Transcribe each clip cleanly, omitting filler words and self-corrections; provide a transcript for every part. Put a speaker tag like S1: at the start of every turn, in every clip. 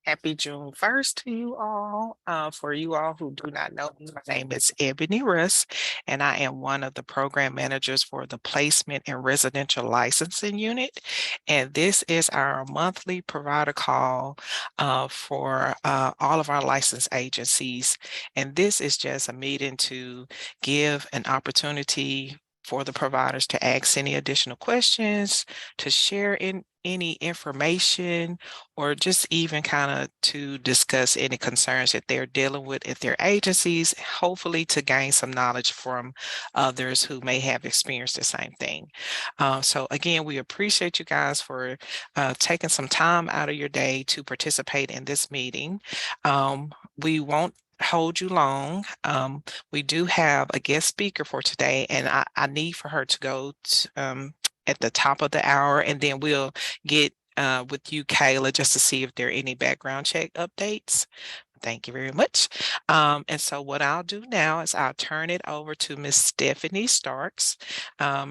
S1: Happy June 1st to you all. For you all who do not know me, my name is Ebony Russ, and I am one of the program managers for the Placement and Residential Licensing Unit. And this is our monthly provider call for all of our license agencies. And this is just a meeting to give an opportunity for the providers to ask any additional questions, to share in any information, or just even kind of to discuss any concerns that they're dealing with at their agencies, hopefully to gain some knowledge from others who may have experienced the same thing. So again, we appreciate you guys for taking some time out of your day to participate in this meeting. We won't hold you long. We do have a guest speaker for today, and I need for her to go at the top of the hour, and then we'll get with you, Kayla, just to see if there are any background check updates. Thank you very much. And so what I'll do now is I'll turn it over to Miss Stephanie Starks.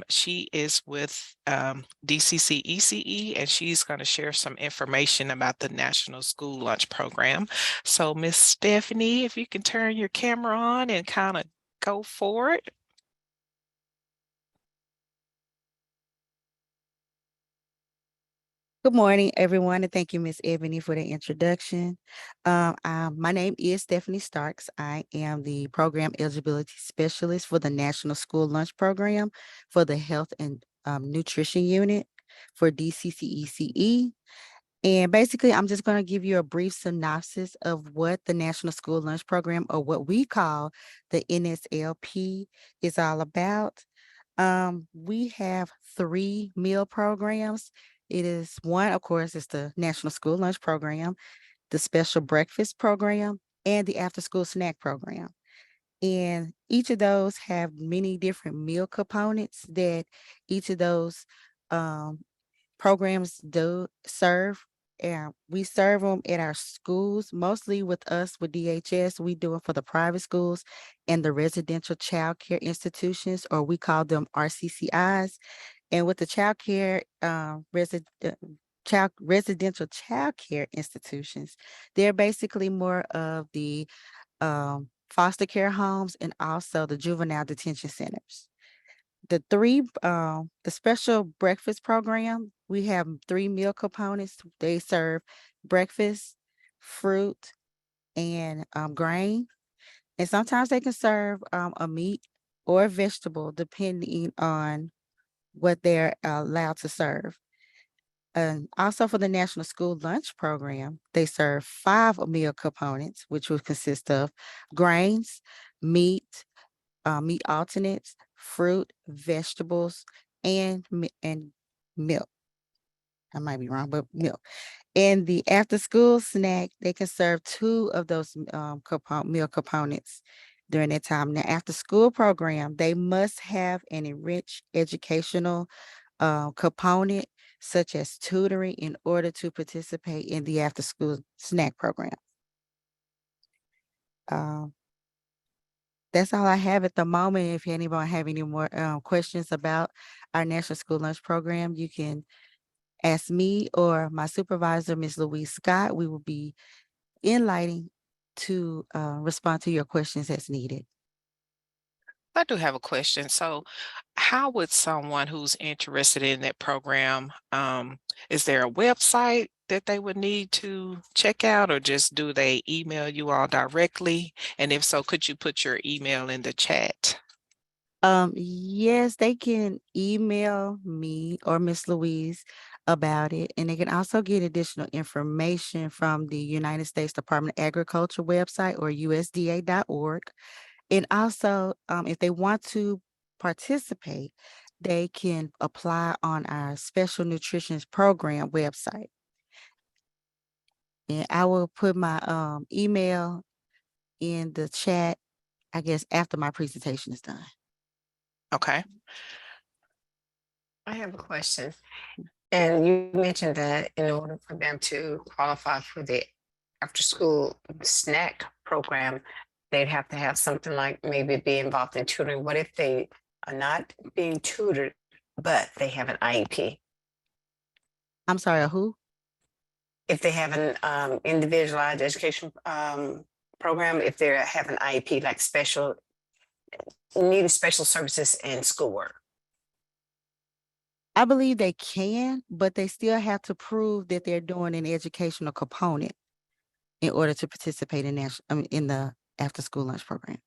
S1: She is with DCC ECE, and she's going to share some information about the National School Lunch Program. So Miss Stephanie, if you can turn your camera on and kind of go forward.
S2: Good morning, everyone, and thank you, Ms. Ebony, for the introduction. My name is Stephanie Starks. I am the Program Eligibility Specialist for the National School Lunch Program for the Health and Nutrition Unit for DCCECE. And basically, I'm just going to give you a brief synopsis of what the National School Lunch Program, or what we call the NSLP, is all about. We have 3 meal programs. It is one, of course, is the National School Lunch Program, the Special Breakfast Program, and the After School Snack Program. And each of those have many different meal components that each of those programs do serve. And we serve them at our schools, mostly with us with DHS. We do it for the private schools and the residential child care institutions, or we call them RCCIs. And with the residential child care institutions, they're basically more of the foster care homes and also the juvenile detention centers. The special breakfast program, we have 3 meal components. They serve breakfast, fruit, and grain. And sometimes they can serve a meat or a vegetable, depending on what they're allowed to serve. And also for the National School Lunch Program, they serve 5 meal components, which will consist of grains, meat, meat alternates, fruit, vegetables, and milk. I might be wrong, but milk. And the after school snack, they can serve 2 of those meal components during that time. Now, after school program, they must have an enriched educational component, such as tutoring, in order to participate in the after school snack program. That's all I have at the moment. If anyone have any more questions about our National School Lunch Program, you can ask me or my supervisor, Ms. Louise Scott. We will be enlightening to respond to your questions as needed.
S1: I do have a question. So, how would someone who's interested in that program, is there a website that they would need to check out, or just do they email you all directly? And if so, could you put your email in the chat?
S2: Yes, they can email me or Miss Louise about it, and they can also get additional information from the United States Department of Agriculture website, or USDA.org. And also, if they want to participate, they can apply on our Special Nutrition Program website. And I will put my email in the chat, I guess, after my presentation is done.
S1: Okay.
S3: I have a question. And you mentioned that in order for them to qualify for the after school snack program, they'd have to have something like maybe be involved in tutoring. What if they are not being tutored, but they have an IEP?
S2: I'm sorry, who?
S3: if they have an individualized education program, if they have an IEP, like needing special services in schoolwork.
S2: I believe they can, but they still have to prove that they're doing an educational component in order to participate in in the after-school lunch program.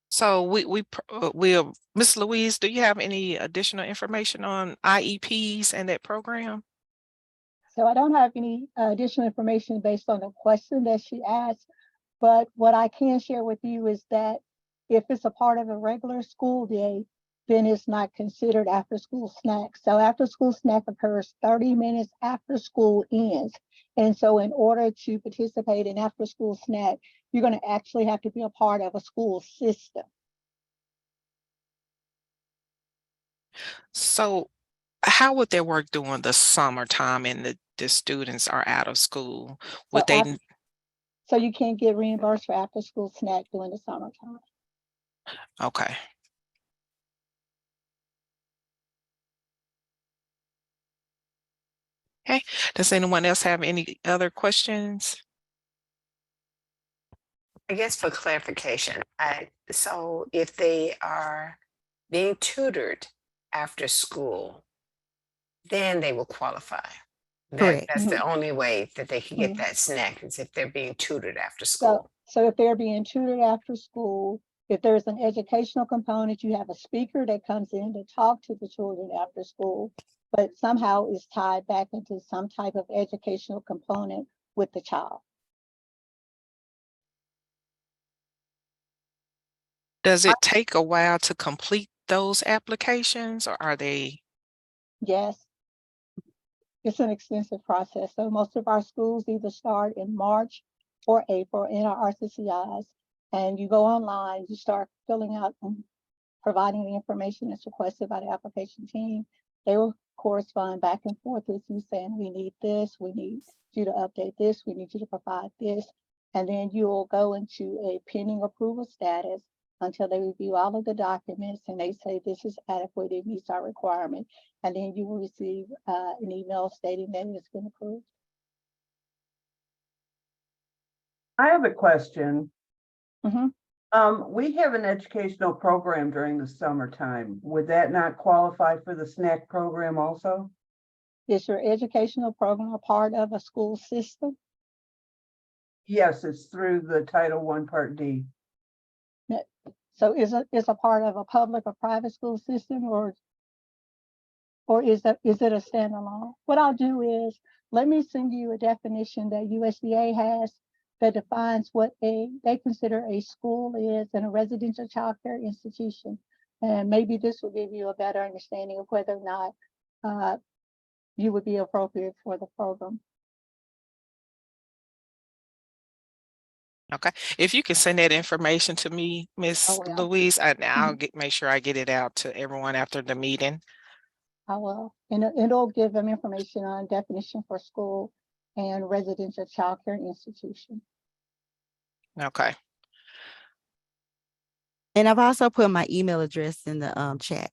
S1: So we'll, Ms. Louise, do you have any additional information on IEPs and that program?
S4: So I don't have any additional information based on the question that she asked, but what I can share with you is that if it's a part of a regular school day, then it's not considered after school snack. So after school snack occurs 30 minutes after school ends. And so in order to participate in after school snack, you're going to actually have to be a part of a school system.
S1: So how would that work during the summertime and the students are out of school? Would they,
S4: So you can't get reimbursed for after school snack during the summertime.
S1: okay. Okay, does anyone else have any other questions?
S3: I guess for clarification, so if they are being tutored after school, then they will qualify.
S2: Correct.
S3: That's the only way that they can get
S4: Mhm.
S3: that snack, is if they're being tutored after
S4: So,
S3: school.
S4: so if they're being tutored after school, if there's an educational component, you have a speaker that comes in to talk to the children after school, but somehow is tied back into some type of educational component with the child.
S1: Does it take a while to complete those applications, or are they?
S4: Yes. It's an extensive process. So most of our schools either start in March or April in our RCCIs. And you go online, you start filling out and providing the information that's requested by the application team. They will correspond back and forth with you saying, we need this, we need you to update this, we need you to provide this. And then you will go into a pending approval status until they review all of the documents and they say this is adequate, it meets our requirement. And then you will receive an email stating that it's been approved.
S5: I have a question.
S4: Mhm.
S5: We have an educational program during the summertime. Would that not qualify for the snack program also?
S4: Is your educational program a part of a school system?
S5: Yes, it's through the Title I Part D.
S4: So is a part of a public or private school system, or is it a standalone? What I'll do is, let me send you a definition that USDA has that defines what they consider a school is and a residential child care institution. And maybe this will give you a better understanding of whether or not you would be appropriate for the program.
S1: Okay, if you can send that information to me, Miss
S4: will.
S1: Louise, I'll make sure I get it out to everyone after the meeting.
S4: I will, and it'll give them information on definition for school and residential child care institution.
S1: Okay,
S2: And I've also put my email address in the chat.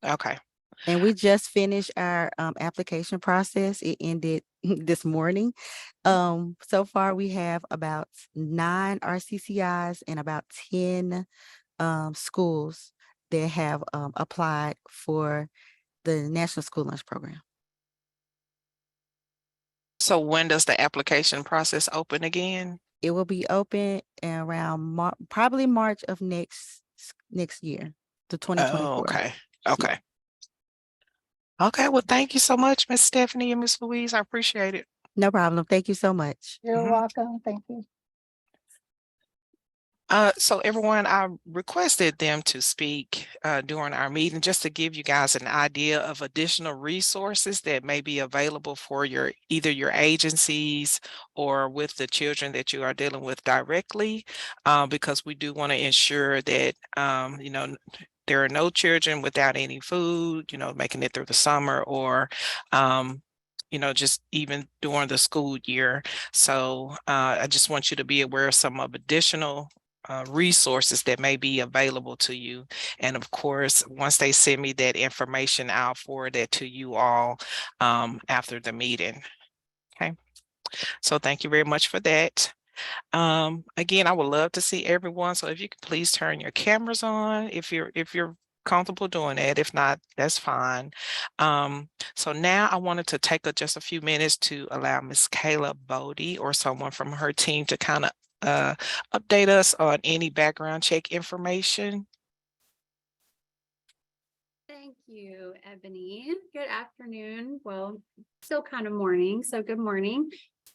S1: okay.
S2: And we just finished our application process. It ended this morning. So far we have about 9 RCCIs and about 10 schools that have applied for the National School Lunch Program.
S1: So when does the application process open again?
S2: It will be open around probably March of next year, the 2024.
S1: Oh, okay, okay. Okay, well, thank you so much, Miss Stephanie and Miss Louise. I appreciate it.
S2: No problem. Thank you so much.
S4: You're welcome. Thank you.
S1: So everyone, I requested them to speak during our meeting just to give you guys an idea of additional resources that may be available for either your agencies or with the children that you are dealing with directly, because we do want to ensure that there are no children without any food, making it through the summer, or just even during the school year. So I just want you to be aware of some of additional resources that may be available to you. And of course, once they send me that information, I'll forward it to you all after the meeting. Okay, so thank you very much for that. Again, I would love to see everyone. So if you could please turn your cameras on if you're comfortable doing that. If not, that's fine. So now I wanted to take just a few minutes to allow Miss Kayla Bodie or someone from her team to kind of update us on any background check information.
S6: Thank you, Ebony. Good afternoon. Well, still kind of morning, so good morning.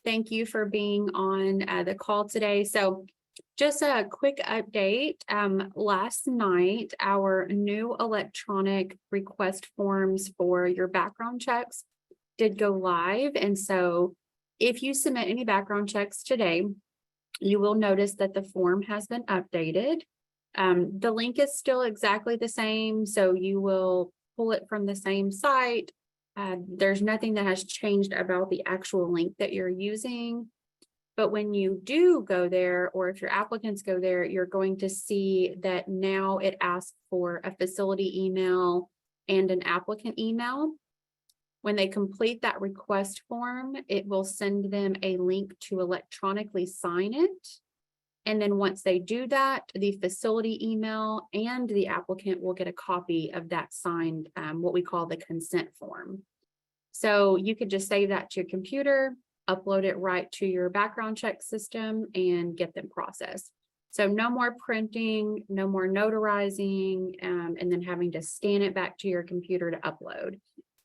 S6: Thank you for being on the call today. So just a quick update. Last night, our new electronic request forms for your background checks did go live. And so if you submit any background checks today, you will notice that the form has been updated. The link is still exactly the same, so you will pull it from the same site. There's nothing that has changed about the actual link that you're using. But when you do go there, or if your applicants go there, you're going to see that now it asks for a facility email and an applicant email. When they complete that request form, it will send them a link to electronically sign it. And then once they do that, the facility email and the applicant will get a copy of that signed, what we call the consent form. So you could just save that to your computer, upload it right to your background check system and get them processed. So no more printing, no more notarizing, and then having to scan it back to your computer to upload.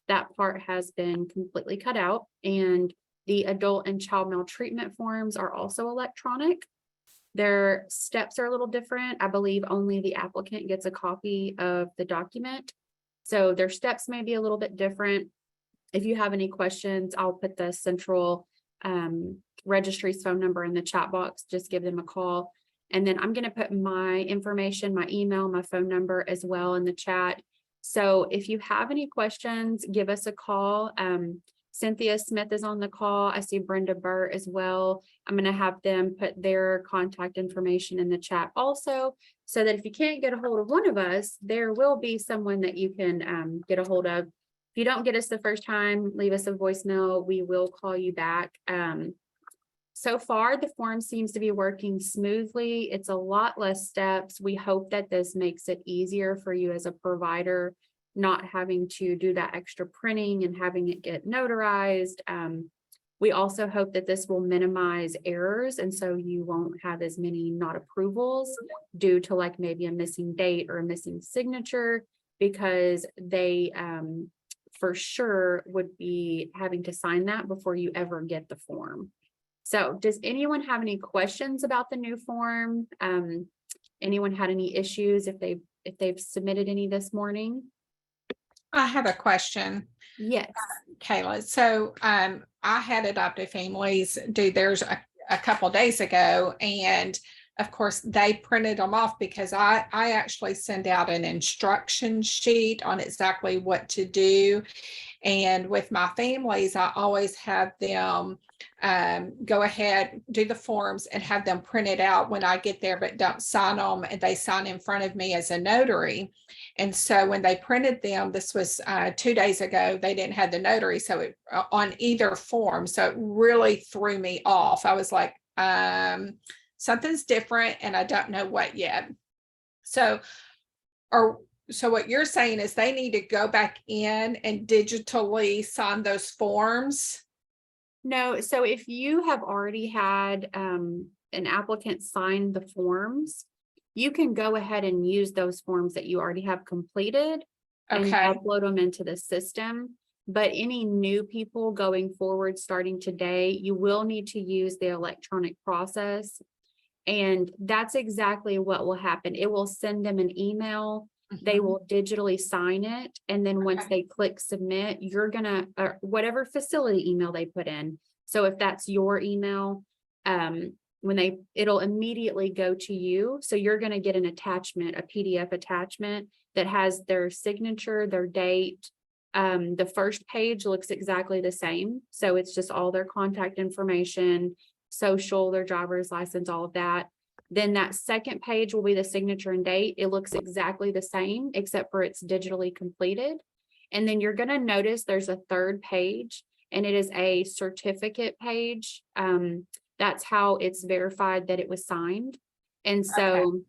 S6: That part has been completely cut out, and the adult and child maltreatment forms are also electronic. Their steps are a little different. I believe only the applicant gets a copy of the document. So their steps may be a little bit different. If you have any questions, I'll put the central registry's phone number in the chat box. Just give them a call. And then I'm going to put my information, my email, my phone number as well in the chat. So if you have any questions, give us a call. Cynthia Smith is on the call. I see Brenda Burt as well. I'm going to have them put their contact information in the chat also, so that if you can't get a hold of one of us, there will be someone that you can get a hold of. If you don't get us the first time, leave us a voicemail. We will call you back. So far, the form seems to be working smoothly. It's a lot less steps. We hope that this makes it easier for you as a provider, not having to do that extra printing and having it get notarized. We also hope that this will minimize errors, and so you won't have as many not approvals due to like maybe a missing date or a missing signature, because they for sure would be having to sign that before you ever get the form. So does anyone have any questions about the new form? Anyone had any issues if they've submitted any this morning?
S7: I have a question,
S6: Yes.
S7: Kayla. So I had Adopted Families do theirs a couple days ago, and of course they printed them off because I actually send out an instruction sheet on exactly what to do. And with my families, I always have them go ahead, do the forms and have them printed out when I get there, but don't sign them, and they sign in front of me as a notary. And so when they printed them, this was 2 days ago, they didn't have the notary, so it on either form. So it really threw me off. I was like, something's different and I don't know what yet. So what you're saying is they need to go back in and digitally sign those forms?
S6: No, so if you have already had an applicant sign the forms, you can go ahead and use those forms that you already have completed and
S7: Okay.
S6: upload them into the system. But any new people going forward, starting today, you will need to use the electronic process. And that's exactly what will happen. It will send them an email. They will digitally sign it. And then once they click submit, you're gonna, whatever facility email they put in. So if that's your email, it'll immediately go to you. So you're gonna get an attachment, a PDF attachment that has their signature, their date. The first page looks exactly the same. So it's just all their contact information, social, their driver's license, all of that. Then that second page will be the signature and date. It looks exactly the same, except for it's digitally completed. And then you're gonna notice there's a third page, and it is a certificate page. That's how it's verified that it was signed. And so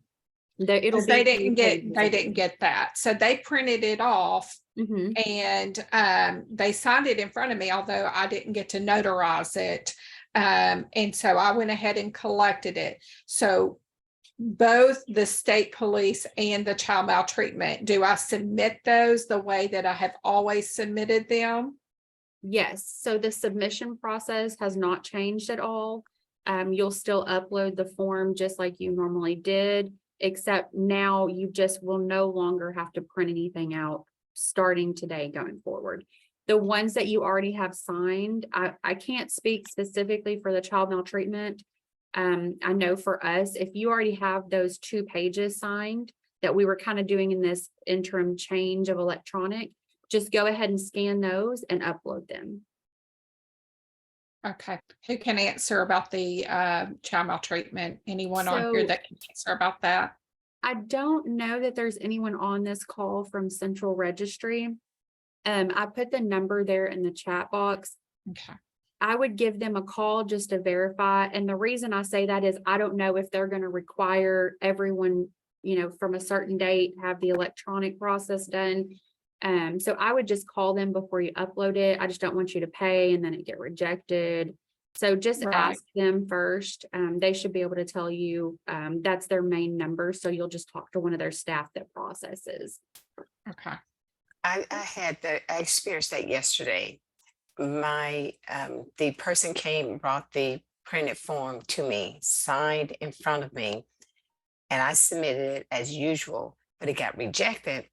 S6: it'll
S7: 'Cause
S6: be.
S7: they
S6: 3
S7: didn't get,
S6: pages
S7: they
S6: of
S7: didn't get that. So they printed it off
S6: Mhm.
S7: and they signed it in front of me, although I didn't get to notarize it. And so I went ahead and collected it. So both the state police and the child maltreatment, do I submit those the way that I have always submitted them?
S6: Yes, so the submission process has not changed at all. You'll still upload the form just like you normally did, except now you just will no longer have to print anything out starting today going forward. The ones that you already have signed, I can't speak specifically for the child maltreatment. I know for us, if you already have those 2 pages signed that we were kind of doing in this interim change of electronic, just go ahead and scan those and upload them.
S7: Okay, who can answer about the child maltreatment? Anyone on here
S6: So-
S7: that can answer about that?
S6: I don't know that there's anyone on this call from Central Registry. I put the number there in the chat box.
S7: Okay,
S6: I would give them a call just to verify. And the reason I say that is I don't know if they're going to require everyone, from a certain date, have the electronic process done. So I would just call them before you upload it. I just don't want you to pay and then it get rejected. So just
S7: Right.
S6: ask them first. They should be able to tell you, that's their main number. So you'll just talk to one of their staff that processes.
S7: okay,
S3: I experienced that yesterday. The person came, brought the printed form to me, signed in front of me, and I submitted it as usual, but it got rejected.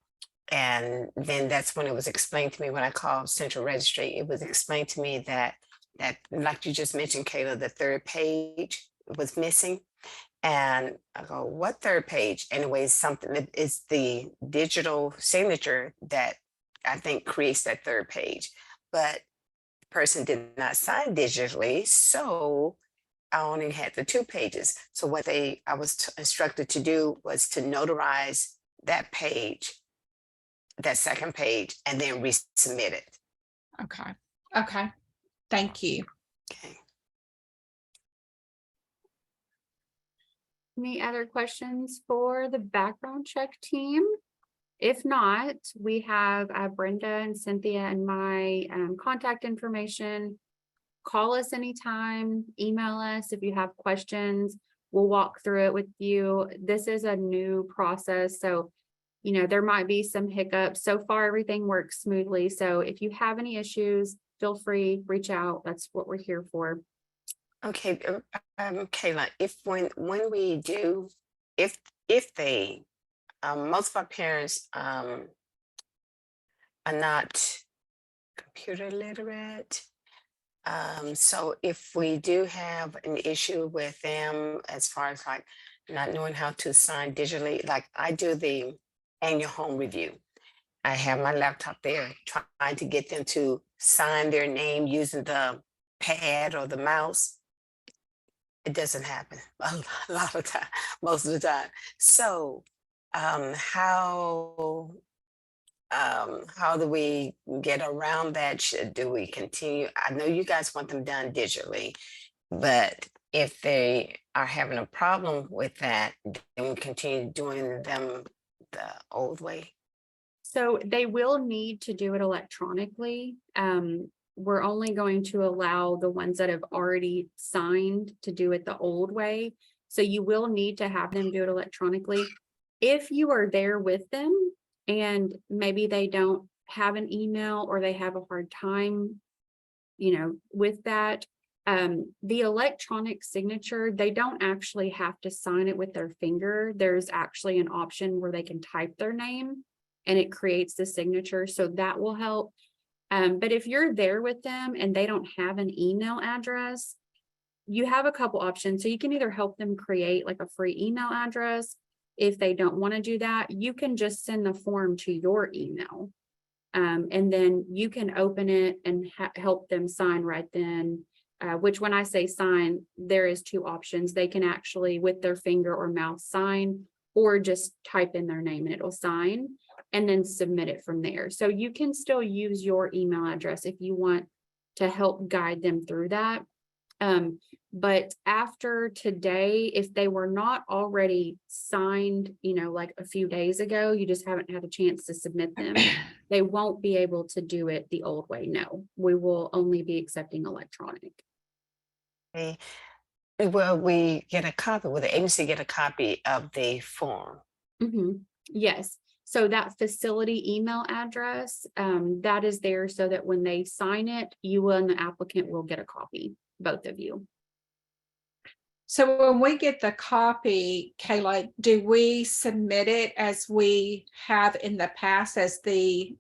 S3: And then that's when it was explained to me when I called Central Registry, it was explained to me that like you just mentioned, Kayla, the third page was missing. And I go, what third page? Anyways, something that is the digital signature that I think creates that third page. But the person did not sign digitally, so I only had the 2 pages. So what I was instructed to do was to notarize that page, that second page, and then resubmit it.
S7: okay. Thank you.
S3: Okay.
S6: Any other questions for the background check team? If not, we have Brenda and Cynthia and my contact information. Call us anytime, email us if you have questions. We'll walk through it with you. This is a new process, so there might be some hiccups. So far, everything works smoothly. So if you have any issues, feel free, reach out. That's what we're here for.
S3: Okay, Kayla, when we do, if they, most of our parents are not computer literate. So if we do have an issue with them as far as like not knowing how to sign digitally, like I do the annual home review. I have my laptop there trying to get them to sign their name using the pad or the mouse. It doesn't happen a lot of time, most of the time. So how do we get around that? Do we continue? I know you guys want them done digitally, but if they are having a problem with that, then we continue doing them the old way.
S6: So they will need to do it electronically. We're only going to allow the ones that have already signed to do it the old way. So you will need to have them do it electronically. If you are there with them and maybe they don't have an email or they have a hard time, with that, the electronic signature, they don't actually have to sign it with their finger. There's actually an option where they can type their name and it creates the signature. So that will help. But if you're there with them and they don't have an email address, you have a couple options. So you can either help them create like a free email address. If they don't want to do that, you can just send the form to your email. And then you can open it and help them sign right then. which when I say sign, there is two options. They can actually with their finger or mouse sign, or just type in their name and it'll sign and then submit it from there. So you can still use your email address if you want to help guide them through that. But after today, if they were not already signed, like a few days ago, you just haven't had a chance to submit them, they won't be able to do it the old way. No, we will only be accepting electronic.
S3: Okay. Will we get a copy? Will the agency get a copy of the form?
S6: Mhm. Yes, so that facility email address, that is there so that when they sign it, you and the applicant will get a copy, both of you.
S7: So when we get the copy, Kayla, do we submit it as we have in the past as the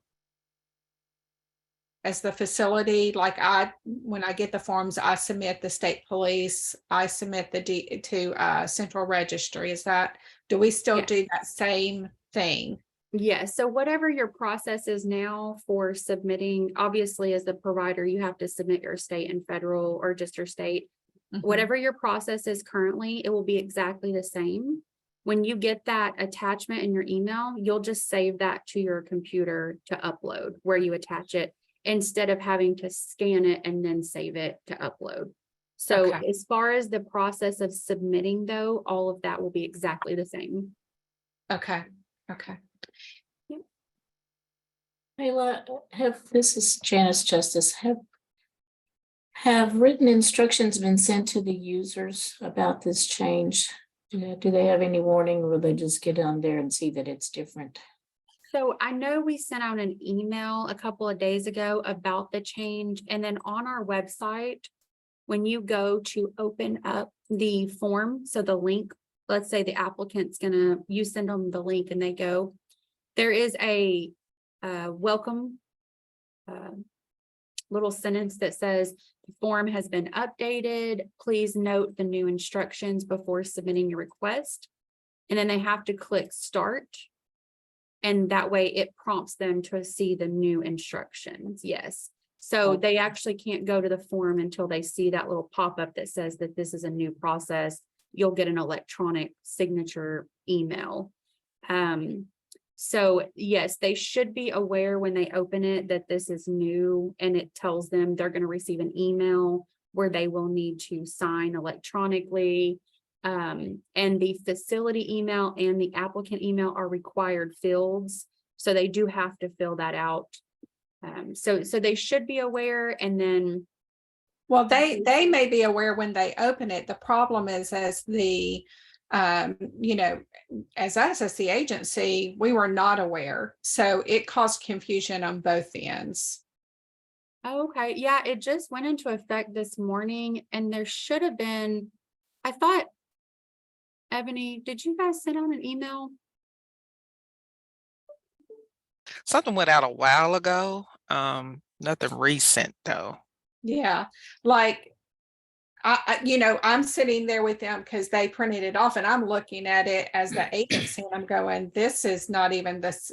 S7: facility? Like when I get the forms, I submit the state police, I submit to central registry. Do we still
S6: Yes.
S7: do that same thing?
S6: Yes, so whatever your process is now for submitting, obviously as the provider, you have to submit your state and federal or just your state.
S7: Mhm.
S6: Whatever your process is currently, it will be exactly the same. When you get that attachment in your email, you'll just save that to your computer to upload where you attach it instead of having to scan it and then save it to upload. So
S7: Okay.
S6: as far as the process of submitting though, all of that will be exactly the same.
S7: Okay, okay.
S8: Ayla, this is Janice Justice, have written instructions been sent to the users about this change? Do they have any warning, or will they just get on there and see that it's different?
S6: So I know we sent out an email a couple of days ago about the change, and then on our website, when you go to open up the form, so the link, let's say the applicant's you send them the link and they go, there is a welcome little sentence that says the form has been updated. Please note the new instructions before submitting your request. And then they have to click start. And that way it prompts them to see the new instructions. Yes. So they actually can't go to the form until they see that little pop-up that says that this is a new process. You'll get an electronic signature email. So yes, they should be aware when they open it that this is new, and it tells them they're going to receive an email where they will need to sign electronically. And the facility email and the applicant email are required fields. So they do have to fill that out. So they should be aware, and then.
S7: Well, they may be aware when they open it. The problem is as as us as the agency, we were not aware. So it caused confusion on both ends.
S6: Okay, yeah, it just went into effect this morning, and there should have been, I thought, Ebony, did you guys send out an email?
S1: Something went out a while ago. Nothing recent though.
S7: Yeah, like I'm sitting there with them because they printed it off, and I'm looking at it as the agency, and I'm going, this is not even this,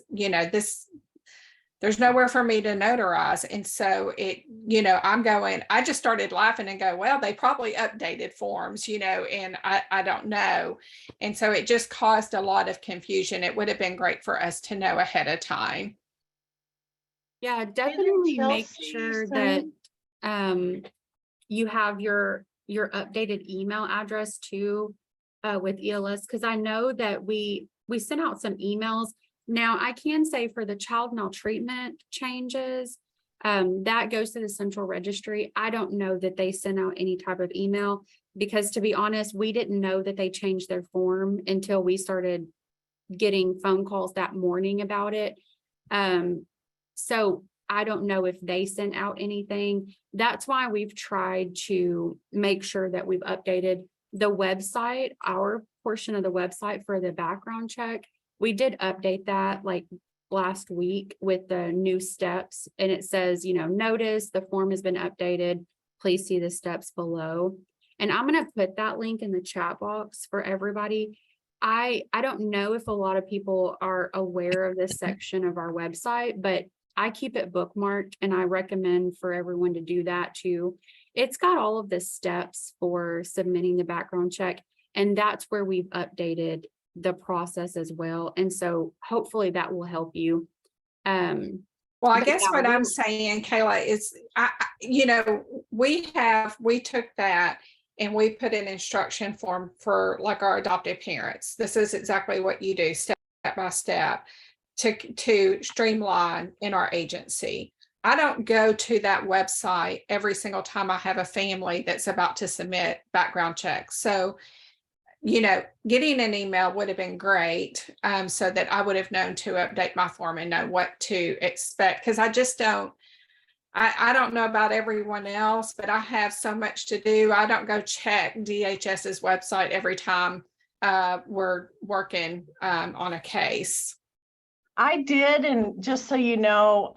S7: there's nowhere for me to notarize. And so I'm going, I just started laughing and go, well, they probably updated forms, and I don't know. And so it just caused a lot of confusion. It would have been great for us to know ahead of time.
S6: Yeah, definitely make
S9: Chelsea
S6: sure
S9: say-
S6: that you have your updated email address too with ELS, because I know that we sent out some emails. Now I can say for the child maltreatment changes, that goes to the central registry. I don't know that they sent out any type of email, because to be honest, we didn't know that they changed their form until we started getting phone calls that morning about it. So I don't know if they sent out anything. That's why we've tried to make sure that we've updated the website, our portion of the website for the background check. We did update that like last week with the new steps, and it says, notice the form has been updated. Please see the steps below. And I'm going to put that link in the chat box for everybody. I don't know if a lot of people are aware of this section of our website, but I keep it bookmarked, and I recommend for everyone to do that too. it's got all of the steps for submitting the background check. And that's where we've updated the process as well. And so hopefully that will help you.
S7: Well, I
S6: But
S7: guess
S6: yeah,
S7: what I'm
S6: we'll-
S7: saying, Kayla, is you know, we took that and we put an instruction form for like our adoptive parents. This is exactly what you do step by step to streamline in our agency. I don't go to that website every single time I have a family that's about to submit background checks. So, you know, getting an email would have been great, so that I would have known to update my form and know what to expect. Because I just don't, I don't know about everyone else, but I have so much to do. I don't go check DHS's website every time we're working on a case.
S9: I did, and just so you know,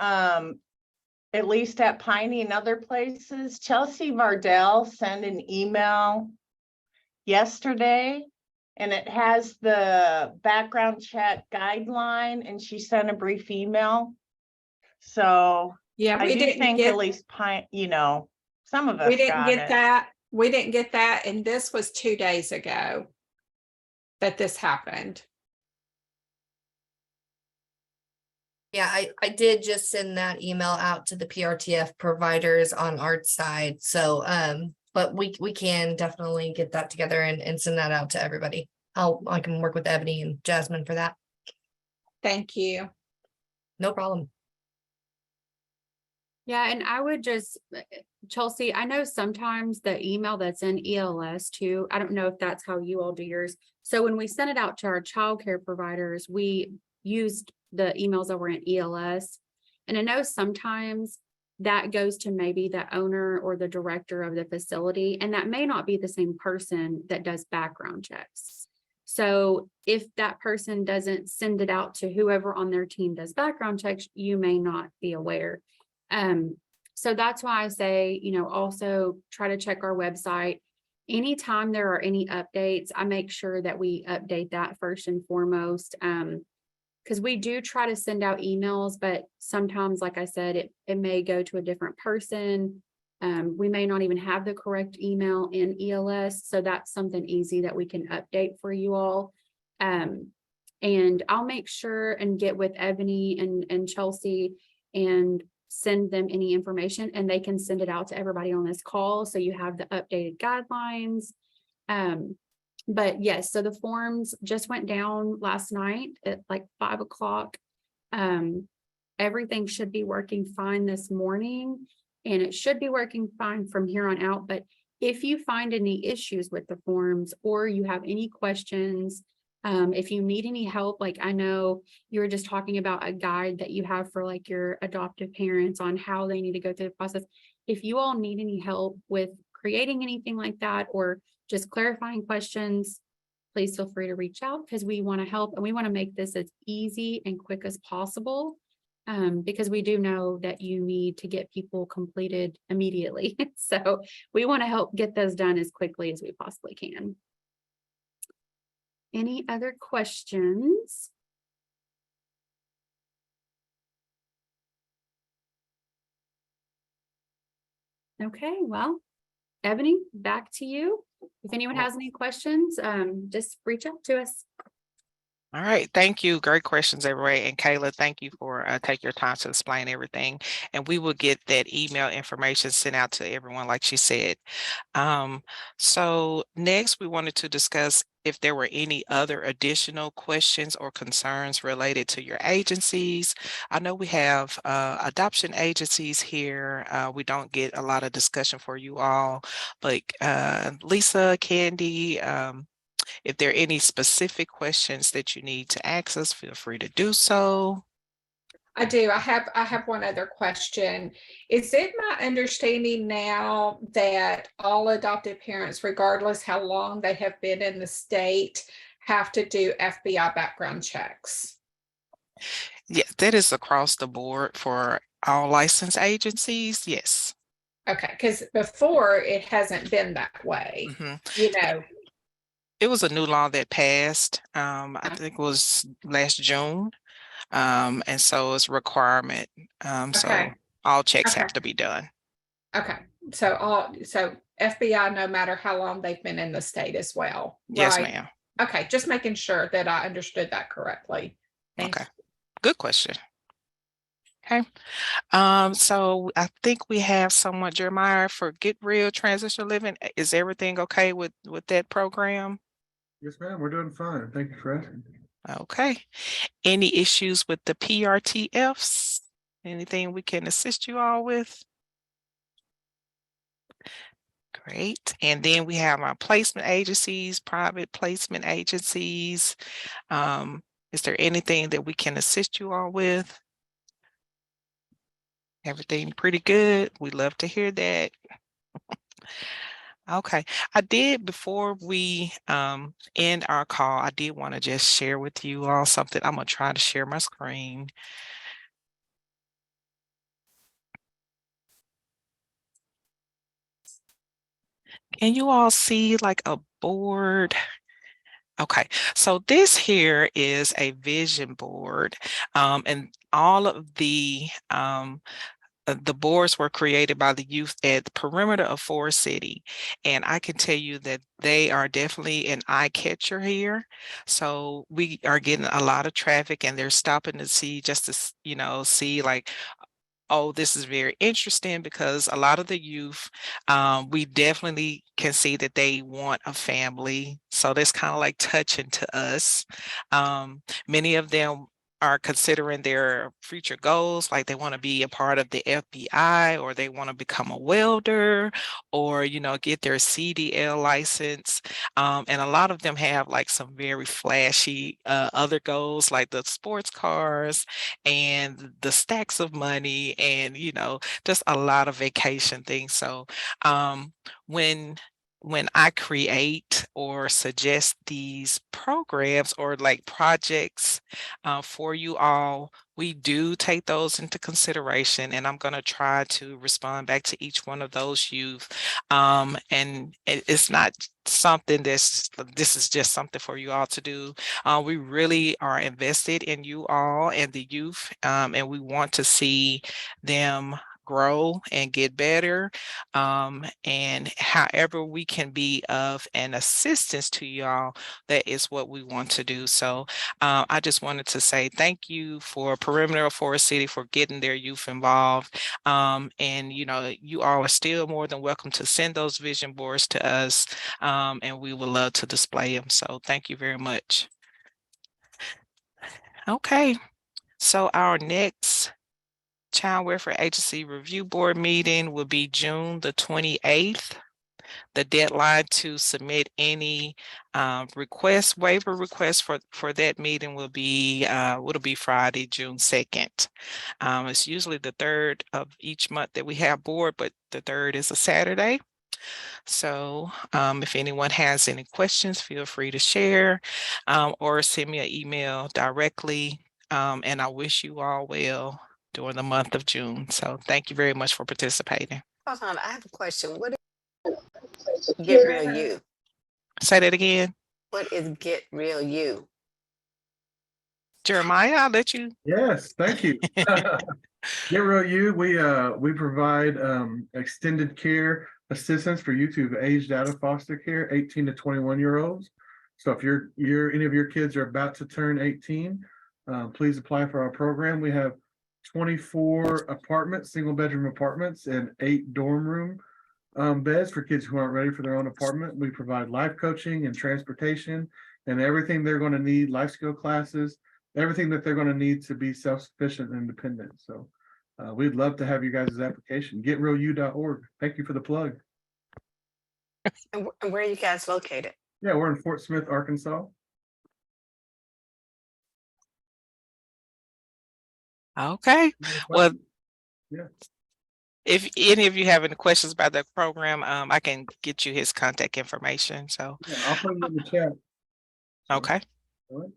S9: at least at Piney and other places, Chelsea Vardell sent an email yesterday, and it has the background check guideline, and she sent a brief email. So
S7: Yeah,
S9: I
S7: we
S9: do
S7: didn't
S9: think
S7: get,
S9: at least you know, some of us
S7: we didn't
S9: got
S7: get
S9: it.
S7: that. We didn't get that. And this was 2 days ago that this happened.
S10: Yeah, I did just send that email out to the PRTF providers on our side. So, but we can definitely get that together and send that out to everybody. I can work with Ebony and Jasmine for that.
S7: Thank you.
S10: No problem.
S6: Yeah, and I would just, Chelsea, I know sometimes the email that's in ELS too, I don't know if that's how you all do yours. So when we send it out to our childcare providers, we used the emails over in ELS. And I know sometimes that goes to maybe the owner or the director of the facility, and that may not be the same person that does background checks. So if that person doesn't send it out to whoever on their team does background checks, you may not be aware. So that's why I say, you know, also try to check our website. Anytime there are any updates, I make sure that we update that first and foremost. Because we do try to send out emails, but sometimes, like I said, it may go to a different person. We may not even have the correct email in ELS. So that's something easy that we can update for you all. And I'll make sure and get with Ebony and Chelsea and send them any information, and they can send it out to everybody on this call. So you have the updated guidelines. But yes, so the forms just went down last night at like 5 o'clock. Everything should be working fine this morning, and it should be working fine from here on out. But if you find any issues with the forms or you have any questions, if you need any help, like I know you were just talking about a guide that you have for like your adoptive parents on how they need to go through the process. If you all need any help with creating anything like that, or just clarifying questions, please feel free to reach out, because we want to help and we want to make this as easy and quick as possible. Because we do know that you need to get people completed immediately. So we want to help get those done as quickly as we possibly can. Any other questions? Okay, well, Ebony, back to you. If anyone has any questions, just reach out to us.
S1: All right, thank you. Great questions, everybody. And Kayla, thank you for taking your time to explain everything. And we will get that email information sent out to everyone, like she said. So next, we wanted to discuss if there were any other additional questions or concerns related to your agencies. I know we have adoption agencies here. We don't get a lot of discussion for you all, but Lisa, Candy, if there are any specific questions that you need to ask us, feel free to do so.
S7: I do. I have one other question. Is it my understanding now that all adoptive parents, regardless how long they have been in the state, have to do FBI background checks?
S1: Yeah, that is across the board for all licensed agencies. Yes.
S7: Okay, because before it hasn't been that way, you know.
S1: It was a new law that passed, I think it was last June. And so it's a requirement. So
S7: Okay.
S1: all checks
S7: Okay.
S1: have to be done.
S7: Okay, so FBI, no matter how long they've been in the state as well,
S1: Yes,
S7: right?
S1: ma'am.
S7: Okay, just making sure that I understood that correctly. Thank
S1: Okay, good question. Okay, so I think we have someone, Jeremiah, for Get Real Transitional Living. Is everything okay with that program?
S11: Yes, ma'am, we're doing fine. Thank you for asking.
S1: Okay. Any issues with the PRTFs? Anything we can assist you all with? Great. And then we have our placement agencies, private placement agencies. Is there anything that we can assist you all with? Everything pretty good? We love to hear that. Okay, I did before we end our call, I did want to just share with you all something. I'm gonna try to share my screen. Can you all see like a board? Okay, so this here is a vision board, and all of the boards were created by the youth at the perimeter of Forest City. And I can tell you that they are definitely an eye catcher here. So we are getting a lot of traffic and they're stopping to see just to, see like, oh, this is very interesting because a lot of the youth, we definitely can see that they want a family. So that's kind of like touching to us. Many of them are considering their future goals, like they want to be a part of the FBI or they want to become a welder or, get their CDL license. And a lot of them have like some very flashy other goals like the sports cars and the stacks of money and just a lot of vacation things. So when I create or suggest these programs or like projects for you all, we do take those into consideration, and I'm going to try to respond back to each one of those youth. And it's not something this is just something for you all to do. We really are invested in you all and the youth, and we want to see them grow and get better. And however we can be of an assistance to y'all, that is what we want to do. So I just wanted to say thank you for Perimeter of Forest City for getting their youth involved. And you all are still more than welcome to send those vision boards to us, and we would love to display them. So thank you very much. Okay, so our next Child Welfare Agency Review Board meeting will be June the 28th. The deadline to submit any waiver requests for that meeting will be Friday, June 2nd. It's usually the 3rd of each month that we have board, but the 3rd is a Saturday. So if anyone has any questions, feel free to share or send me an email directly. And I wish you all well during the month of June. So thank you very much for participating.
S3: Hold on, I have a question. What is Get Real You?
S1: Say that again.
S3: What is Get Real You?
S1: Jeremiah, I'll let you.
S11: Yes, thank you. Get Real You, we provide extended care assistance for youth who've aged out of foster care, 18 to 21-year-olds. So if any of your kids are about to turn 18, please apply for our program. We have 24 apartments, single bedroom apartments, and 8 dorm room beds for kids who aren't ready for their own apartment. We provide life coaching and transportation and everything they're going to need, life skill classes, everything that they're going to need to be self-sufficient and independent. So we'd love to have you guys' application. GetRealU.org. Thank you for the plug.
S3: And where are you guys located?
S11: Yeah, we're in Fort Smith, Arkansas.
S1: Okay. Well,
S11: yeah.
S1: If any of you have any questions about the program, I can get you his contact information. So
S11: yeah, I'll put it in the chat.
S1: Okay.
S11: All right.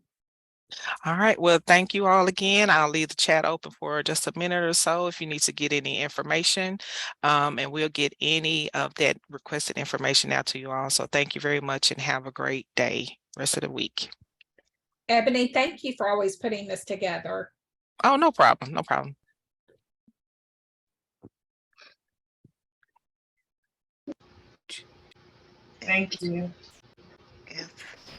S1: All right. Well, thank you all again. I'll leave the chat open for just a minute or so if you need to get any information, and we'll get any of that requested information out to you all. So thank you very much and have a great day, rest of the week.
S7: Ebony, thank you for always putting this together.
S1: Oh, no problem. No problem.
S9: Thank you.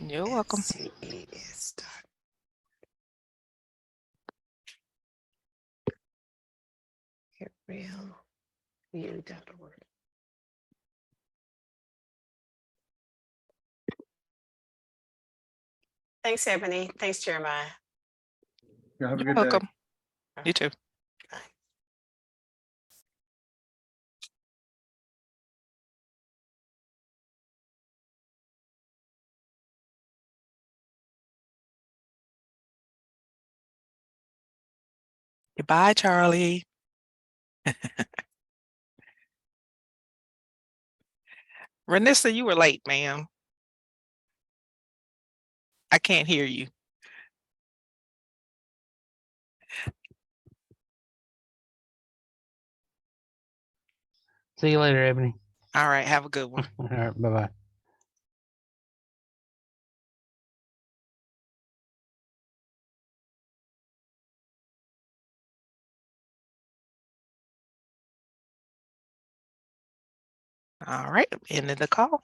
S1: You're welcome.
S3: FCES.real.u.org. Thanks, Ebony. Thanks, Jeremiah.
S11: Yeah, have a
S1: You're
S11: good day.
S1: welcome. You too.
S3: Bye.
S1: Goodbye, Charlie. Renessa, you were late, ma'am. I can't hear you.
S12: See you later, Ebony.
S1: All right, have a good one.
S12: All right, bye-bye.
S1: All right, end of the call.